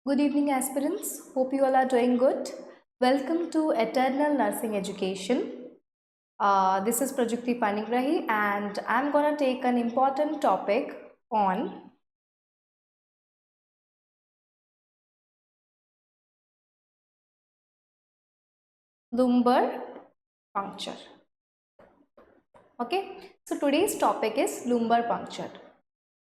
Good evening, aspirants. Hope you all are doing good. Welcome to Eternal Nursing Education. This is Prajakti Panigrahi, and I'm gonna take an important topic on lumbar puncture. Okay, so today's topic is lumbar puncture.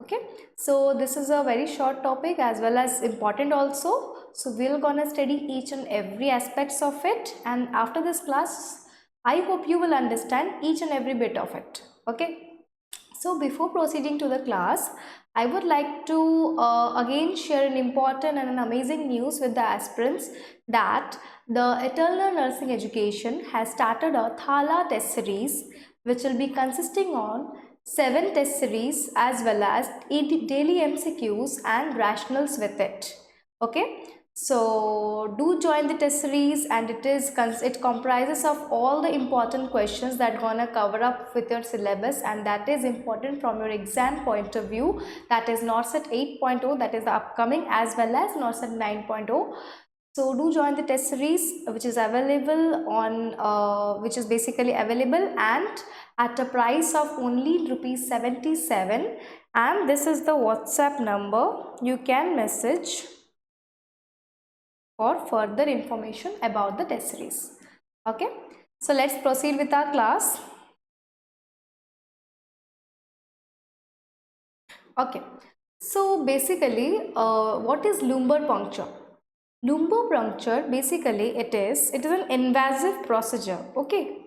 Okay, so this is a very short topic as well as important also. So we're gonna study each and every aspects of it, and after this class I hope you will understand each and every bit of it. Okay, so before proceeding to the class, I would like to again share an important and an amazing news with the aspirants that the Eternal Nursing Education has started a Thala test series which will be consisting on 7 test series as well as daily MCQs and rationals with it. Okay, so do join the test series, and it comprises of all the important questions that gonna cover up with your syllabus, and that is important from your exam point of view. That is NORCET 8.0, that is the upcoming, as well as NORCET 9.0. So do join the test series which is available on which is basically available and at a price of only rupees 77, and this is the WhatsApp number. You can message for further information about the test series. Okay, so let's proceed with our class. Okay, so basically what is lumbar puncture? Lumbar puncture, basically it is an invasive procedure. Okay,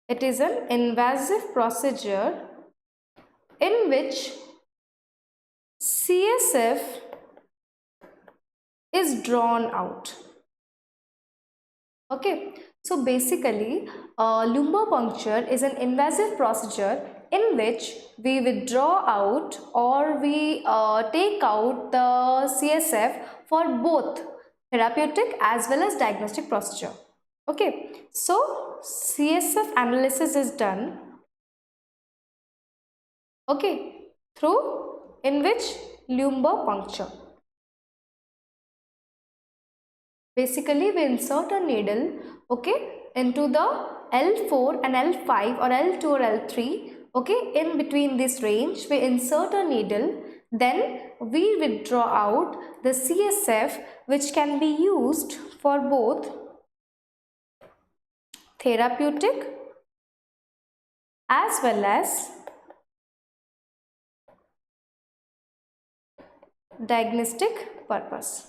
it is an invasive procedure in which CSF is drawn out. Okay, so basically lumbar puncture is an invasive procedure in which we withdraw out or we take out the CSF for both therapeutic as well as diagnostic procedure. Okay, so CSF analysis is done, okay, through in which lumbar puncture. Basically we insert a needle, okay, into the L4 and L5 or L2 or L3, okay, in between this range we insert a needle, then we withdraw out the CSF which can be used for both therapeutic as well as diagnostic purpose.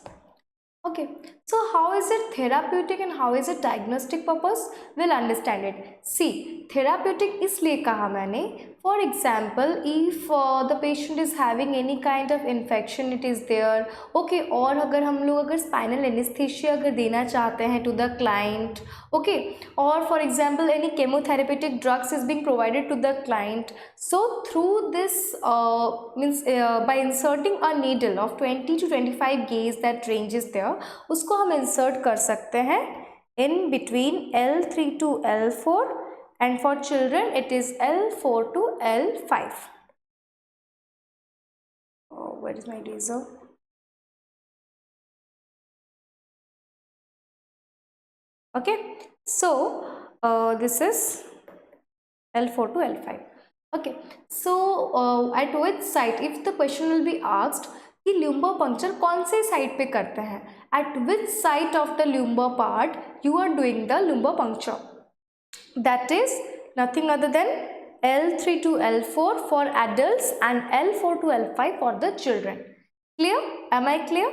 Okay, so how is it therapeutic and how is it diagnostic purpose? We'll understand it. See, therapeutic इसलिए कहा मैंने, for example, if the patient is having any kind of infection, it is there, okay, और अगर हम लोग अगर spinal anesthesia अगर देना चाहते हैं to the client, okay, or for example any chemotherapeutic drugs is being provided to the client, so through this by inserting a needle of 20 to 25 gauge that ranges there, उसको हम insert कर सकते हैं in between L3 to L4, and for children it is L4 to L5. Oh, where is my razor? Okay, so this is L4 to L5. Okay, so at which site, if the question will be asked कि lumbar puncture कौन से site पे करते हैं, at which site of the lumbar part you are doing the lumbar puncture, that is nothing other than L3 to L4 for adults and L4 to L5 for the children. Clear? Am I clear?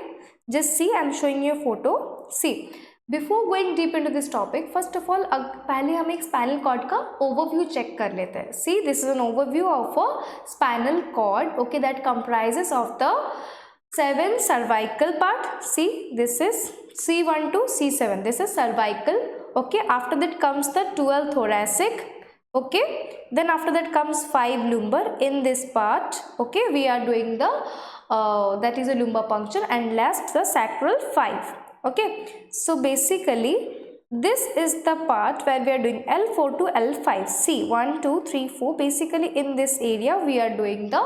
Just see, I am showing you a photo. See, before going deep into this topic, first of all पहले हम एक spinal cord का overview check कर लेते हैं. See, this is an overview of a spinal cord, okay, that comprises of the 7 cervical part. See, this is C1 to C7. This is cervical. Okay, after that comes the 12 thoracic. Okay, then after that comes 5 lumbar. In this part, okay, we are doing the that is a lumbar puncture, and last the sacral 5. Okay, so basically this is the part where we are doing L4 to L5. See, 1 2 3 4, basically in this area we are doing the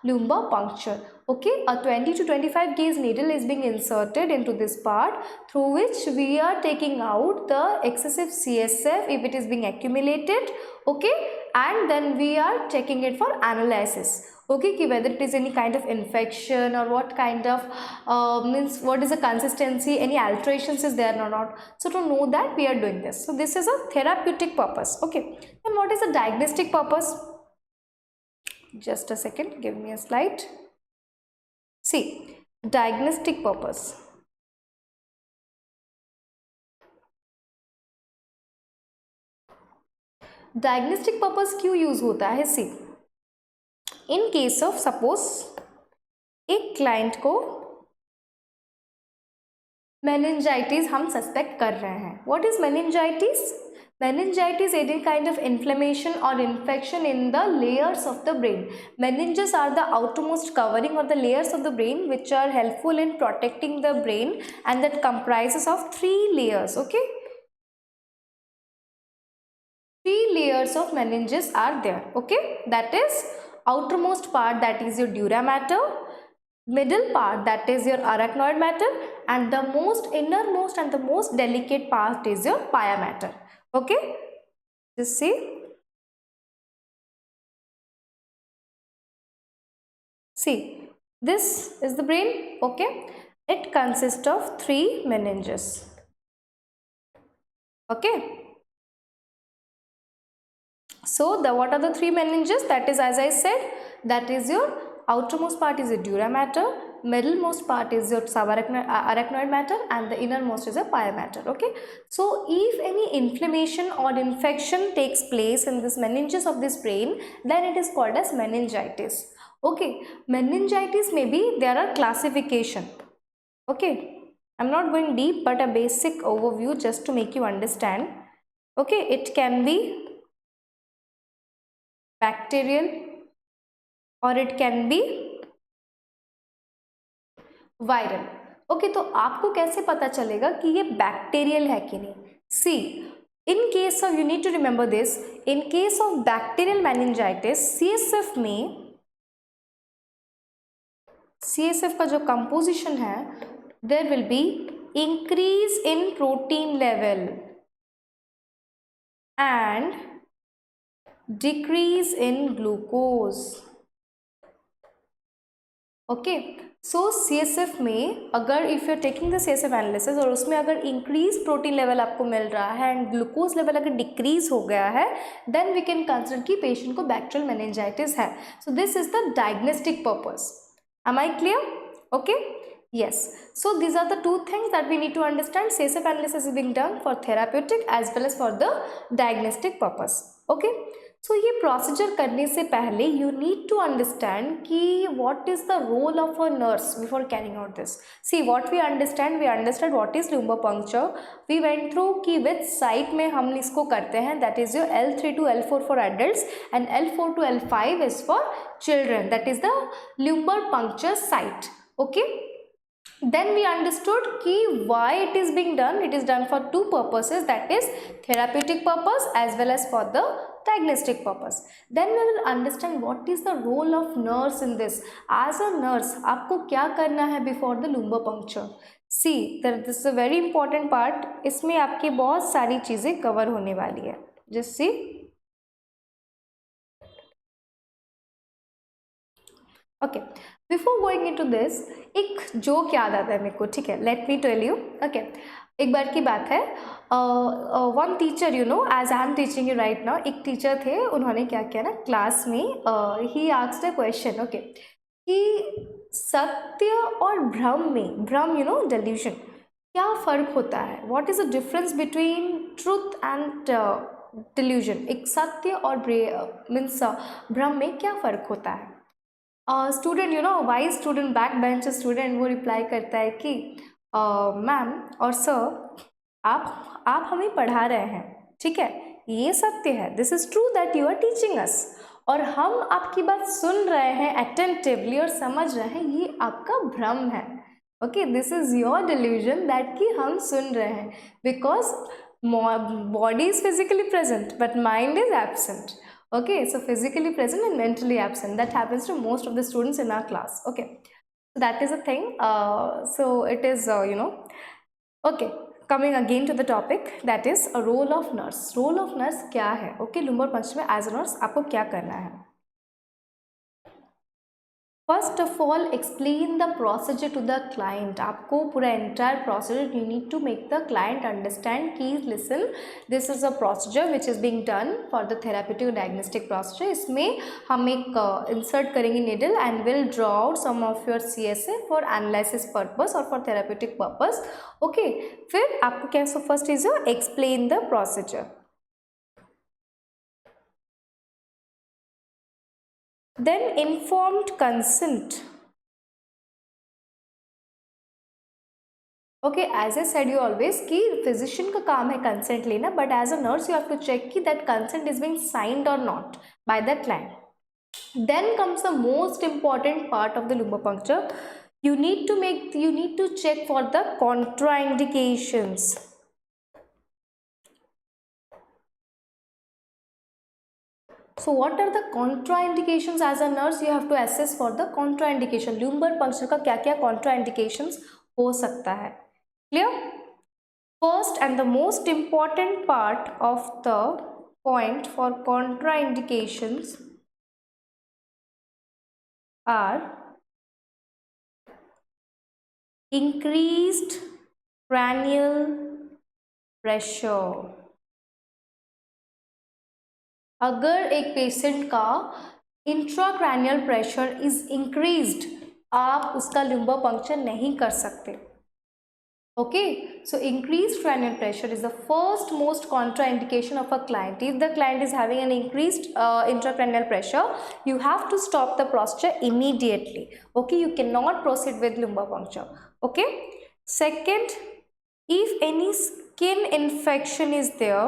lumbar puncture. Okay, a 20 to 25 gauge needle is being inserted into this part, through which we are taking out the excessive CSF if it is being accumulated. Okay, and then we are checking it for analysis. Okay, ki whether it is any kind of infection or what kind of means what is the consistency, any alterations is there or not. So to know that, we are doing this. So this is a therapeutic purpose. Okay, and what is the diagnostic purpose? Just a second, give me a slide. See, diagnostic purpose. Diagnostic purpose क्यों use होता है? सी, in case of suppose एक client को meningitis हम suspect कर रहे हैं. What is meningitis? Meningitis is any kind of inflammation or infection in the layers of the brain. Meninges are the outermost covering or the layers of the brain which are helpful in protecting the brain, and that comprises of 3 layers. Okay, 3 layers of meninges are there. Okay, that is outermost part, that is your dura mater, middle part, that is your arachnoid mater, and the most innermost and the most delicate part is your pia mater. Okay, just see. See, this is the brain. Okay, it consists of 3 meninges. Okay, so what are the 3 meninges? That is, as I said, that is your outermost part is the dura mater, middlemost part is your subarachnoid mater, and the innermost is a pia mater. Okay, so if any inflammation or infection takes place in this meninges of this brain, then it is called as meningitis. Okay, meningitis, maybe there are classification. Okay, I'm not going deep, but a basic overview just to make you understand. Okay, it can be bacterial or it can be viral. Okay, तो आपको कैसे पता चलेगा कि ये bacterial है कि नहीं? See, in case of, you need to remember this, in case of bacterial meningitis, CSF में, सीएसएफ का जो कंपोजिशन है, there will be increase in protein level and decrease in glucose. Okay, so CSF में अगर if you are taking the CSF analysis और उसमें अगर increase protein level आपको मिल रहा है एंड ग्लूकोज लेवल अगर डिक्रीज हो गया है, देन वी कैन कंसिडर कि पेशेंट को बैक्टीरियल मेनिंजाइटिस है. So this is the diagnostic purpose. Am I clear? Okay, yes, so these are the 2 things that we need to understand. CSF analysis is being done for therapeutic as well as for the diagnostic purpose. Okay, so ये procedure करने से पहले you need to understand कि what is the role of a nurse before carrying out this. See, what we understand what is lumbar puncture. We went through कि which site में हम इसको करते हैं, that is your L3 to L4 for adults and L4 to L5 is for children, that is the lumbar puncture site. Okay, then we understood ki why it is being done. It is done for 2 purposes, that is therapeutic purpose as well as for the diagnostic purpose. Then we will understand what is the role of nurse in this. As a nurse, आपको क्या करना है before the lumbar puncture? See, this is a very important part. इसमें आपकी बहुत सारी चीज़ें cover होने वाली है. Just see. Okay, before going into this, एक जोक याद आता है मेरे को. ठीक है, let me tell you. Okay, एक बार की बात है, one teacher, you know, as I am teaching you right now, एक टीचर थे, उन्होंने क्या किया ना क्लास में, he asked a question. Okay, कि सत्य और भ्रम में, भ्रम यू नो डेल्यूशन, क्या फ़र्क होता है? What is the difference between truth and delusion? एक सत्य और मीन्स भ्रम में क्या फ़र्क होता है? Student, you know, wise student, back bench student, वो रिप्लाई करता है कि मैम और सर, आप हमें पढ़ा रहे हैं, ठीक है, ये सत्य है, this is true that you are teaching us, और हम आपकी बात सुन रहे हैं अटेंटिवली और समझ रहे हैं, ये आपका भ्रम है. Okay, this is your delusion that कि हम सुन रहे हैं, because body is physically present but mind is absent. Okay, so physically present and mentally absent, that happens to most of the students in our class. Okay, so that is a thing. So it is okay, coming again to the topic, that is a role of nurse. Role of nurse क्या है? Okay, lumbar puncture में as a nurse आपको क्या करना है? First of all explain the procedure to the client. आपको पूरा entire procedure you need to make the client understand कि listen this is a procedure which is being done for the therapeutic diagnostic procedure. इसमें हम एक insert करेंगे needle and will draw out some of your CSA for analysis purpose और for therapeutic purpose. Okay, फिर आपको क्या first is explain the procedure. Then informed consent. Okay, as I said you always कि physician का काम है consent लेना, but as a nurse you have to check कि that consent is being signed or not by the client. Then comes the most important part of the lumbar puncture. You need to check for the contraindications. So what are the contraindications? As a nurse you have to assess for the contraindication. lumbar puncture का क्या क्या contraindications हो सकता है. Clear? First and the most important part of the point for contraindications are increased cranial pressure. अगर एक patient का intracranial pressure is increased, आप उसका lumbar puncture नहीं कर सकते. Okay, so increased cranial pressure is the first most contraindication of a client. If the client is having an increased intracranial pressure, you have to stop the procedure immediately. Okay, you cannot proceed with lumbar puncture. Okay, second, if any skin infection is there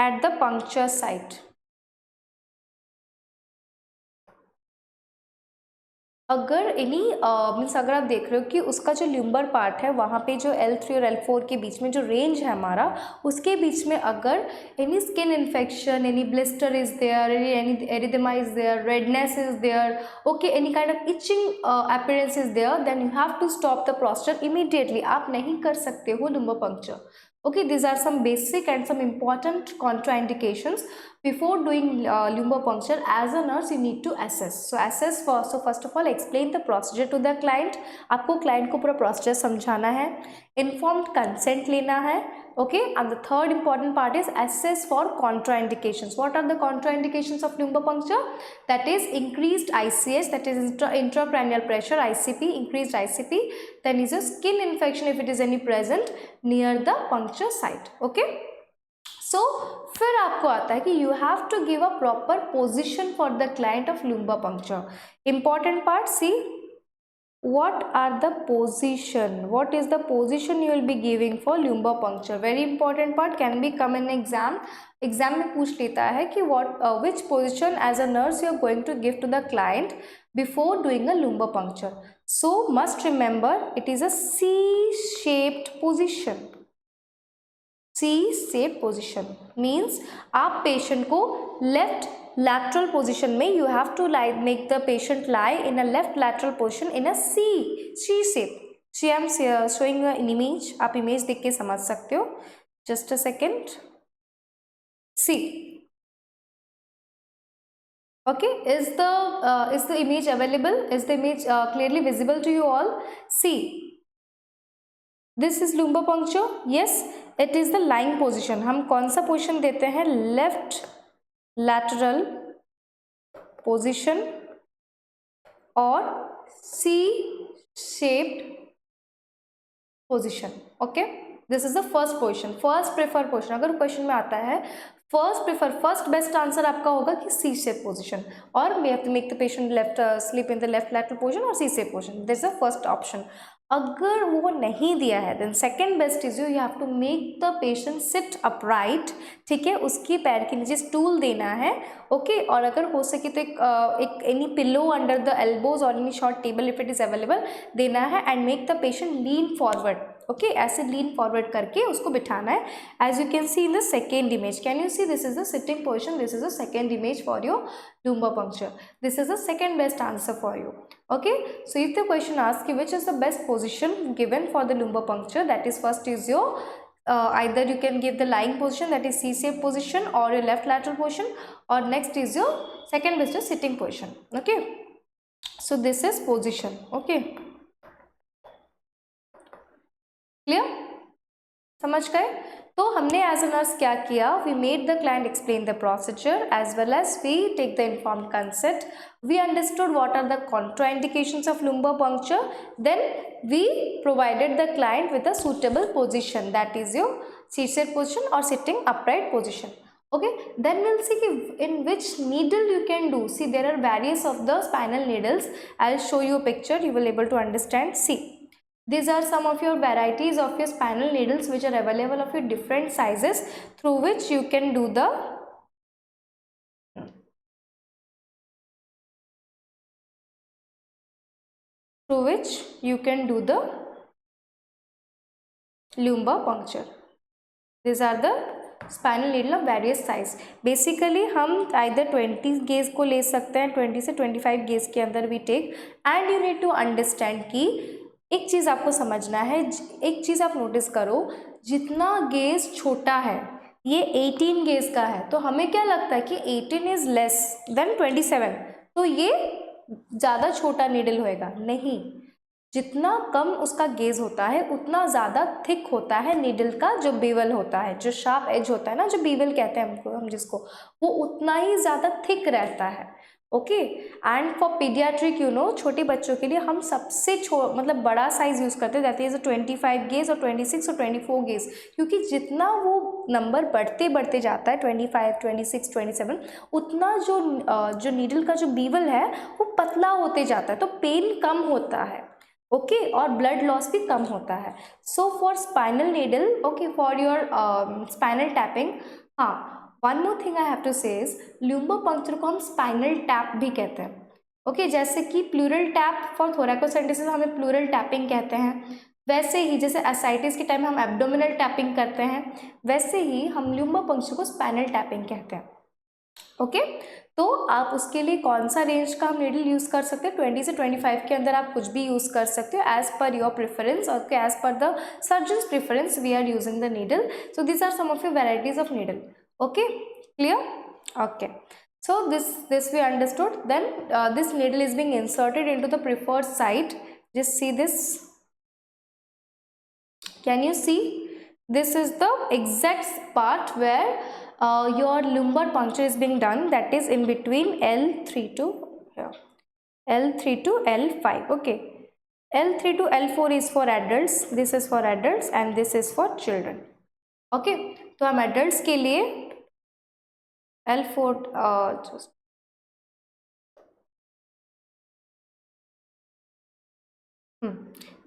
at the puncture site, अगर any means अगर आप देख रहे हो कि उसका जो lumber part है वहाँ पे जो L3 और L4 के बीच में जो रेंज है हमारा, उसके बीच में अगर any skin infection, any blister is there, any erythema is there, redness is there, okay, any kind of itching appearance is there, then you have to stop the procedure immediately. आप नहीं कर सकते हो lumbar puncture. Okay, these are some basic and some important contraindications. Before doing lumbar puncture, as a nurse you need to assess. So first of all explain the procedure to the client. आपको client को पूरा procedure समझाना है, informed consent लेना है. Okay, and the third important part is assess for contraindications. What are the contraindications of lumbar puncture? That is increased ICS, that is intracranial pressure, ICP, increased ICP. Then is a skin infection if it is any present near the puncture site. Okay, so फिर आपको आता है कि you have to give a proper position for the client of lumbar puncture. Important part, see what are the position, what is the position you will be giving for lumbar puncture. Very important part, can be come in exam में पूछ लेता है कि what which position as a nurse you are going to give to the client before doing a lumbar puncture. So must remember it is a C-shaped position. C-shaped position means आप patient को left lateral position में you have to lie, make the patient lie in a left lateral position in a C shape. See, I am showing an image. आप image देख के समझ सकते हो. Just a second. See. Okay, is the image available? Is the image clearly visible to you all? See. This is lumbar puncture. Yes, it is the lying position. हम कौन सा position देते हैं? Left lateral position और C-shaped position. Okay, this is the first position, first prefer position. अगर question में आता है फर्स्ट बेस्ट आंसर आपका होगा कि सी शेप पोजिशन, और we have to make the patient left sleep in the left lateral position और C shape position. This is the first option. अगर वो नहीं दिया है then second best is you have to make the patient sit upright. ठीक है, उसकी पैर के नीचे स्टूल देना है. ओके, और अगर हो सके तो एक any pillow under the elbows और any short table if it is available देना है, and make the patient lean forward. Okay, ऐसे लीन फॉरवर्ड करके उसको बिठाना है. As you can see in the second image, can you see this is the sitting position, this is the second image for your lumbar puncture. This is the second best answer for you. Okay, so if the question asks you which is the best position given for the lumbar puncture, that is first is your either you can give the lying position, that is C-shaped position, or your left lateral position, or next is your second best is sitting position. Okay, so this is position. Okay, clear? समझ गए? तो हमने as a nurse क्या किया, we made the client explain the procedure as well as we take the informed consent, we understood what are the contraindications of lumbar puncture, then we provided the client with a suitable position, that is your seated position or sitting upright position. Okay, then we'll see in which needle you can do. See, there are various of the spinal needles. I'll show you a picture, you will able to understand. See, these are some of your varieties of your spinal needles which are available of your different sizes through which you can do the lumbar puncture. These are the spinal needle of various size. Basically हम either 20 gauge को ले सकते हैं, 20 से 25 gauge के अंदर भी take. And you need to understand कि एक चीज़ आपको समझना है, एक चीज़ आप नोटिस करो, जितना गेज छोटा है, ये 18 गेज का है, तो हमें क्या लगता है कि 18 इज लेस देन 27, तो ये ज़्यादा छोटा नीडल होएगा. नहीं, जितना कम उसका गेज होता है उतना ज़्यादा थिक होता है नीडल का जो बीवल होता है, जो शार्प एज होता है ना, जो बीवल कहते हैं हम जिसको, वो उतना ही ज़्यादा थिक रहता है. Okay, and for paediatric you know, छोटे बच्चों के लिए हम सबसे मतलब बड़ा साइज यूज़ करते हैं, दैट इज 25 गेज और 26 और 24 गेज, क्योंकि जितना वो नंबर बढ़ते बढ़ते जाता है 25, 26, 27, उतना जो नीडल का जो बीवल है वो पतला होते जाता है, तो पेन कम होता है. ओके, और ब्लड लॉस भी कम होता है. So for spinal needle, okay, for your spinal tapping, हाँ, one more thing I have to say is, lumbar puncture को हम स्पाइनल टैप भी कहते हैं. ओके, जैसे कि प्लूरल टैप फॉर थोरैकोसेंटेसिस हमें प्लूरल टैपिंग कहते हैं, वैसे ही जैसे एसाइटिस के टाइम हम एब्डोमिनल टैपिंग करते हैं, वैसे ही हम ल्यूम्बर पंक्चर को स्पाइनल टैपिंग कहते हैं. ओके, तो आप उसके लिए कौन सा रेंज का हम नीडल यूज़ कर सकते हैं, 20 से 25 के अंदर आप कुछ भी यूज़ कर सकते हो एज पर योर प्रेफरेंस, और as per the surgeons preference we are using the needle. So this are some of your varieties of needle. Okay, clear? Okay, so this we understood. Then this needle is being inserted into the preferred site. Just see this. Can you see? This is the exact part where your lumbar puncture is being done, that is in between L3 to here, L3 to L5. Okay, L3 to L4 is for adults, this is for adults, and this is for children. Okay, तो हम adults के लिए L4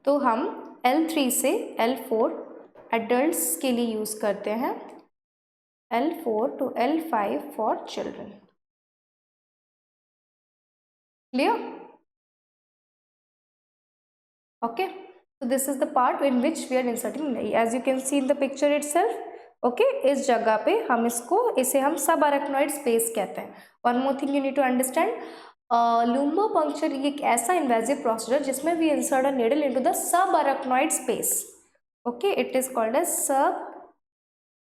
तो हम L3 से L4 adults के लिए use करते हैं, L4 to L5 for children. Clear? Okay, so this is the part in which we are inserting, as you can see in the picture itself. Okay, इस जगह पे हम इसे हम सब अरेक्नॉइड स्पेस कहते हैं. One more thing you need to understand, lumbar puncture एक ऐसा इन्वेजिव प्रोसीजर जिसमें we insert a needle into the sub arachnoid space. Okay, it is called as sub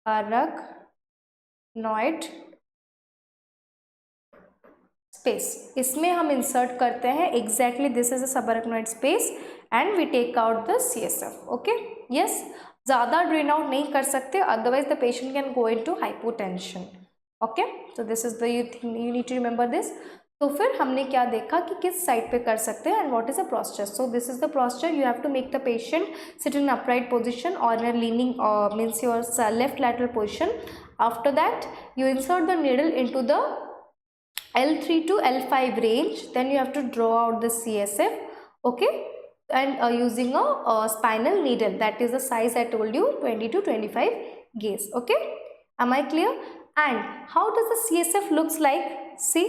arachnoid space. इसमें हम इंसर्ट करते हैं exactly this is a sub arachnoid space and we take out the CSF. Okay, yes, ज़्यादा drain out नहीं कर सकते, otherwise the patient can go into hypotension. Okay, so this is the you need to remember this. तो फिर हमने क्या देखा कि किस साइड पे कर सकते हैं and what is the procedure. So this is the procedure, you have to make the patient sit in upright position और in leaning means your left lateral position. After that you insert the needle into the L3 to L5 range, then you have to draw out the CSF. Okay, and using a spinal needle, that is the size I told you, 20 to 25 gauge. Okay, am I clear? And how does the CSF looks like? See,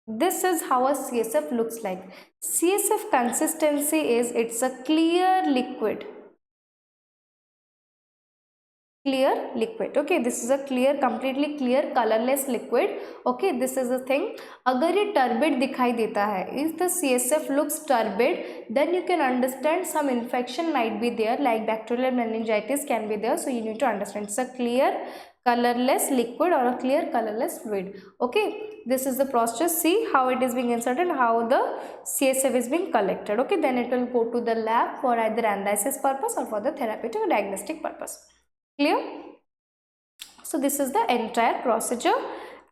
This is how a CSF looks like. CSF consistency is, it's a clear liquid. Clear liquid. Okay, this is a clear, completely clear, colorless liquid. Okay, this is the thing. अगर ये turbid दिखाई देता है, if the CSF looks turbid, then you can understand some infection might be there, like bacterial meningitis can be there. So you need to understand it's a clear colorless liquid or a clear colorless fluid. Okay, this is the process. See how it is being inserted, how the CSF is being collected. Okay, then it will go to the lab for either analysis purpose or for the therapeutic or diagnostic purpose. Clear? So this is the entire procedure.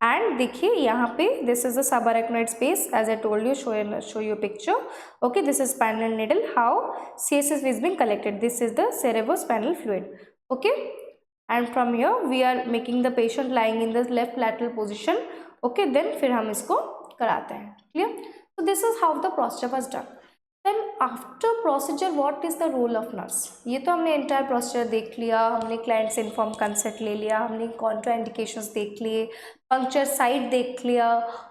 And देखिए यहाँ पे this is the subarachnoid space, as I told you, show you a picture. Okay, this is spinal needle, how CSF is being collected. This is the cerebrospinal fluid. Okay, and from here we are making the patient lying in the left lateral position. Okay, then फिर हम इसको कराते हैं. Clear? So this is how the procedure was done. Then after procedure, what is the role of nurse? ये तो हमने entire procedure देख लिया, हमने client से informed consent ले लिया, हमने contraindications देख लिए, puncture site देख लिया.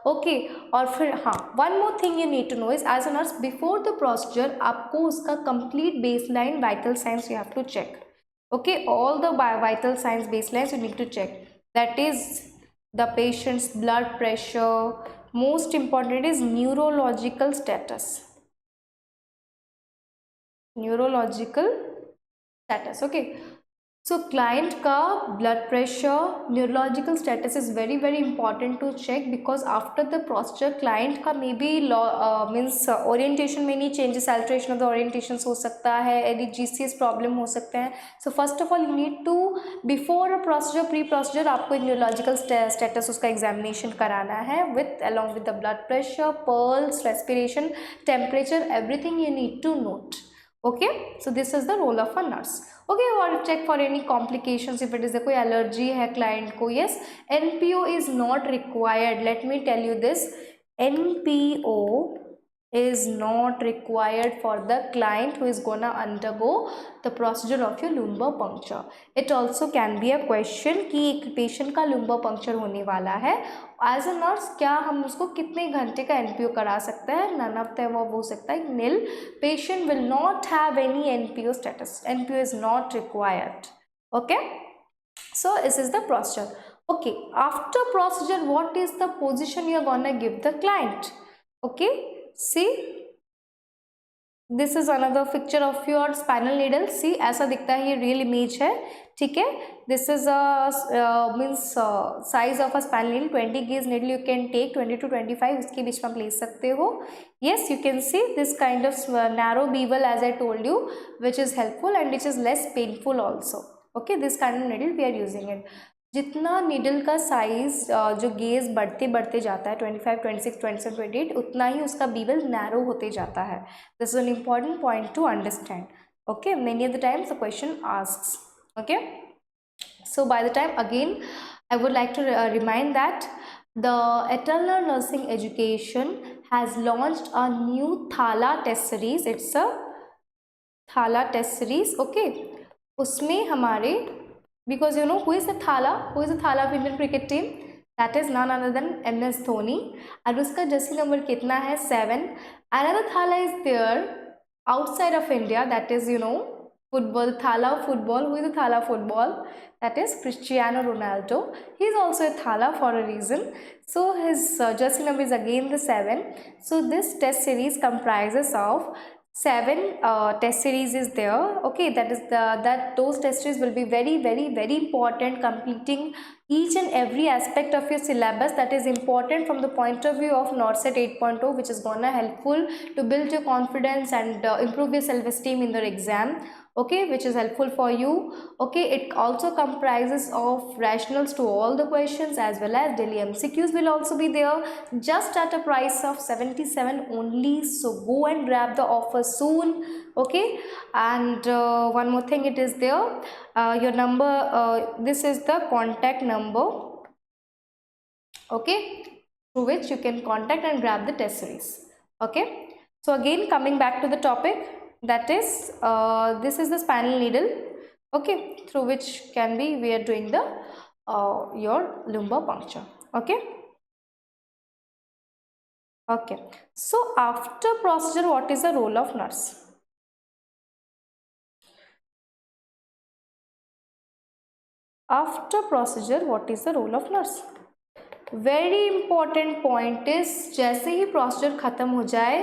Okay, और फिर हाँ, one more thing you need to know is, as a nurse before the procedure आपको उसका complete baseline vital signs you have to check. Okay, all the vital signs baselines you need to check. That is the patient's blood pressure. Most important is neurological status. Neurological status. Okay, so client का blood pressure, neurological status is very important to check, because after the procedure client का maybe means orientation में नहीं changes, alteration of the orientations हो सकता है, any GCS problem हो सकते हैं. So first of all you need to, before a procedure, pre-procedure आपको neurological status उसका examination कराना है, with along with the blood pressure, pulse, respiration, temperature, everything you need to note. Okay, so this is the role of a nurse. Okay, or check for any complications, if it is a कोई allergy है client को. Yes, NPO is not required. Let me tell you this, NPO is not required for the client who is gonna undergo the procedure of your lumbar puncture. It also can be a question कि एक patient का lumbar puncture होने वाला है, as a nurse क्या हम उसको कितने घंटे का NPO करा सकते हैं? नन ऑफ द अबव हो सकता है, nil. Patient will not have any NPO status. NPO is not required. Okay, so this is the procedure. Okay, after procedure what is the position you are gonna give the client? Okay, see, this is another picture of your spinal needle. See ऐसा दिखता है, ये real image है. ठीक है, this is means size of a spinal needle. 20 gauge needle you can take, 20 to 25 उसके बीच में आप ले सकते हो. yes, you can see this kind of narrow bevel as I told you, which is helpful and which is less painful also. okay, this kind of needle we are using it. जितना needle का size जो gauge बढ़ते जाता है 25, 26, 27, 28, उतना ही उसका बीवल narrow होते जाता है. This is an important point two understand. Okay, many of the times the question asks. Okay, so by the time again I would like to remind that the Eternal Nursing Education has launched a new Thala test series. It's a Thala test series. Okay, उसमें हमारे, because you know who is the Thala of Indian cricket team? That is none other than MS Dhoni. और उसका jersey number कितना है? 7. Another Thala is there outside of India, that is football, Thala of football. Who is the Thala of football? That is Cristiano Ronaldo. He is also a Thala for a reason. So his jersey number is again the 7. So this test series comprises of 7 test series is there. Okay, those test series will be very important, completing each and every aspect of your syllabus that is important from the point of view of NORCET 8.0, which is gonna helpful to build your confidence and improve your self-esteem in the exam. Okay, which is helpful for you. Okay, it also comprises of rationals to all the questions, as well as daily MCQs will also be there, just at a price of 77 only. So go and grab the offer soon. Okay, and one more thing, it is there, your number, this is the contact number, okay, through which you can contact and grab the test series. Okay, so again coming back to the topic, that is this is the spinal needle, okay, through which can be we are doing the your lumbar puncture. Okay. Okay, so after procedure, what is the role of nurse? After procedure, what is the role of nurse? Very important point is, जैसे ही procedure खत्म हो जाए,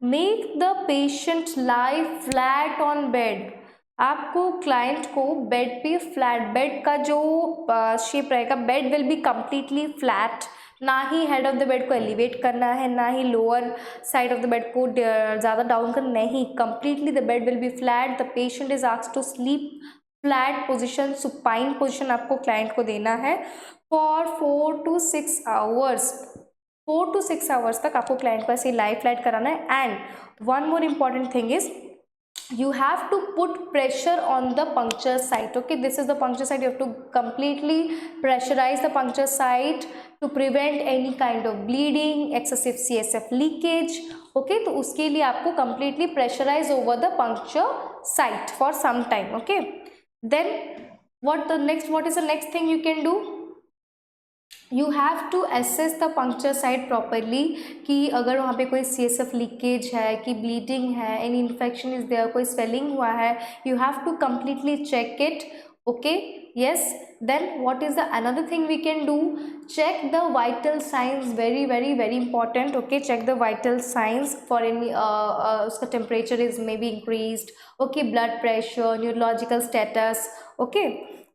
make the patient lie flat on bed. आपको client को bed पे flat, bed का जो शेप रहेगा, bed will be completely flat, ना ही हेड ऑफ द बेड को एलिवेट करना है, ना ही lower side of the bed को ज़्यादा डाउन करना, नहीं, completely the bed will be flat. The patient is asked to sleep flat position, supine position आपको क्लाइंट को देना है for 4 to 6 hours. 4 to 6 hours तक आपको क्लाइंट को ऐसे लाइफ फ्लैट कराना है। And one more important thing is, you have to put pressure on the puncture site. Okay, this is the puncture site. You have to completely pressurize the puncture site to prevent any kind of bleeding, excessive CSF leakage. Okay, तो उसके लिए आपको completely pressurize over the puncture site for some time. Okay, then what is the next thing you can do? You have to assess the puncture site properly, कि अगर वहाँ पे कोई CSF leakage है, कि ब्लीडिंग है, एनी इन्फेक्शन इज देयर, कोई swelling हुआ है, you have to completely check it. Okay, yes. Then what is the another thing we can do? Check the vital signs, very very very important. Okay, check the vital signs for any उसका temperature is maybe increased. Okay, blood pressure, neurological status. Okay,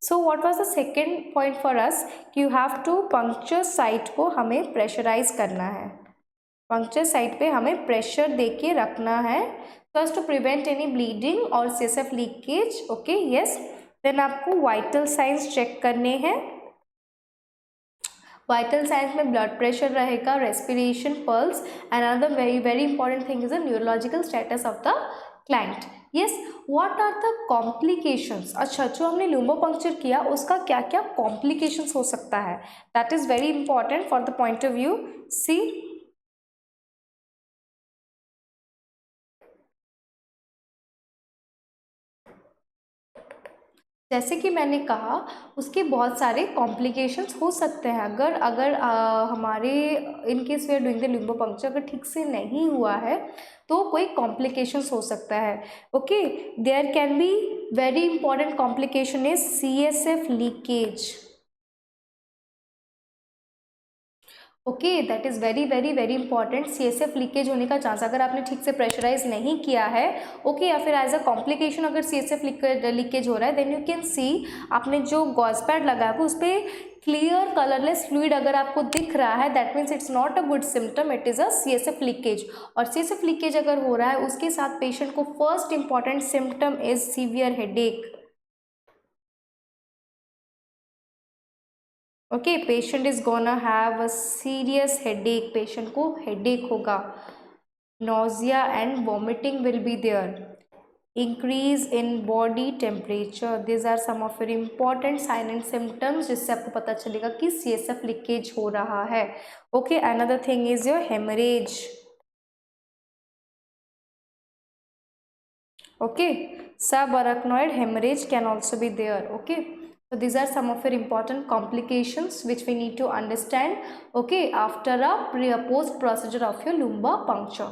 so what was the second point for us, कि you have to puncture site को हमें pressurise करना है, puncture site पे हमें pressure दे के रखना है, first to prevent any bleeding और CSF leakage. Okay, yes. Then आपको वाइटल साइंस चेक करने हैं। वाइटल साइंस में ब्लड प्रेशर रहेगा, respiration, pulse, and another very very important thing is the neurological status of the client. Yes, what are the complications? अच्छा, जो हमने लुम्बो puncture किया उसका क्या क्या कॉम्प्लिकेशंस हो सकता है, that is very important for the point of view. See, जैसे कि मैंने कहा, उसके बहुत सारे कॉम्प्लिकेशंस हो सकते हैं। अगर अगर हमारे in case we are doing the lumbar puncture अगर ठीक से नहीं हुआ है तो कोई कॉम्प्लिकेशंस हो सकता है। Okay, there can be very important complication is CSF leakage. Okay, that is very very very important. CSF leakage होने का चांस, अगर आपने ठीक से प्रेशराइज नहीं किया है, ओके, या फिर एज अ कॉम्प्लिकेशन अगर CSF लीकेज हो रहा है, देन यू कैन सी, आपने जो गॉज पैड लगाया है उस पर क्लियर कलरलेस फ्लूइड अगर आपको दिख रहा है, that means it's not a good symptom, it is a CSF leakage. और CSF लीकेज अगर हो रहा है, उसके साथ पेशेंट को first important symptom is severe headache. Okay, patient is gonna have a serious headache, patient को हेडेक होगा, nausea and vomiting will be there, increase in body temperature, this are some of very important sign and symptoms जिससे आपको पता चलेगा कि CSF leakage हो रहा है। Okay, another thing is your hemorrhage. Okay, subarachnoid hemorrhage can also be there. Okay, so these are some of your important complications which we need to understand, okay, after a pre or post procedure of your lumbar puncture.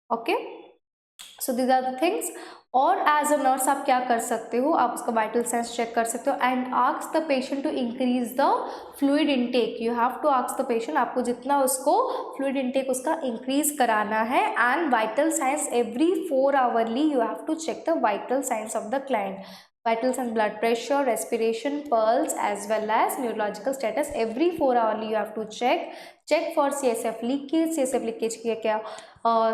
Okay, so these are the things. और as a nurse आप क्या कर सकते हो, आप उसका vital signs check कर सकते हो and ask the patient to increase the fluid intake. You have to ask the patient, आपको जितना उसको फ्लूइड इनटेक उसका इंक्रीज कराना है। And vital signs every 4 hourly you have to check the vital signs of the client, vitals and blood pressure, respiration, pulse, as well as neurological status. Every 4 hourly you have to check for CSF leakage। CSF leakage के क्या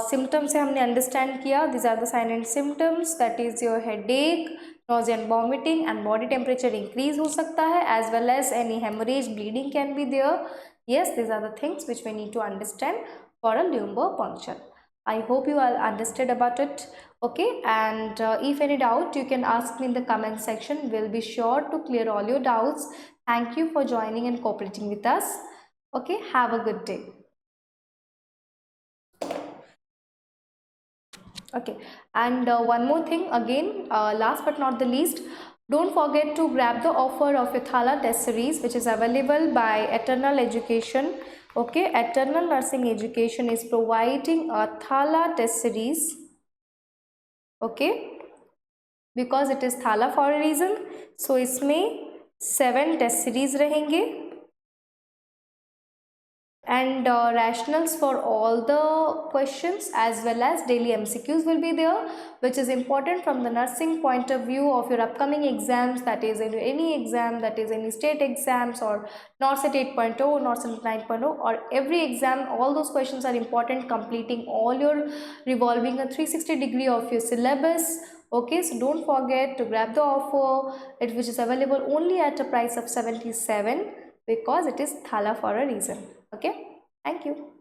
symptoms है हमने understand किया, these are the sign and symptoms, that is your headache, nausea and vomiting, and body temperature increase हो सकता है, as well as any hemorrhage, bleeding can be there. Yes, these are the things which we need to understand for a lumbar puncture. I hope you all understood about it. Okay, and if any doubt you can ask me in the comment section. We'll be sure to clear all your doubts. Thank you for joining and cooperating with us. Okay, have a good day. Okay, and one more thing again, last but not the least, Don't forget to grab the offer of your Thala test series, which is available by Eternal Education. Okay, Eternal Nursing Education is providing a Thala test series. Okay, because it is Thala for a reason. So इसमें 7 test series रहेंगे and rationals for all the questions as well as daily MCQs will be there, which is important from the nursing point of view of your upcoming exams, that is any exam, that is any state exams or NORCET 8.0, NORCET 9.0, or every exam. All those questions are important, completing all your revolving a 360-degree of your syllabus. Okay, so don't forget to grab the offer, which is available only at a price of 77, because it is Thala for a reason. Okay, thank you.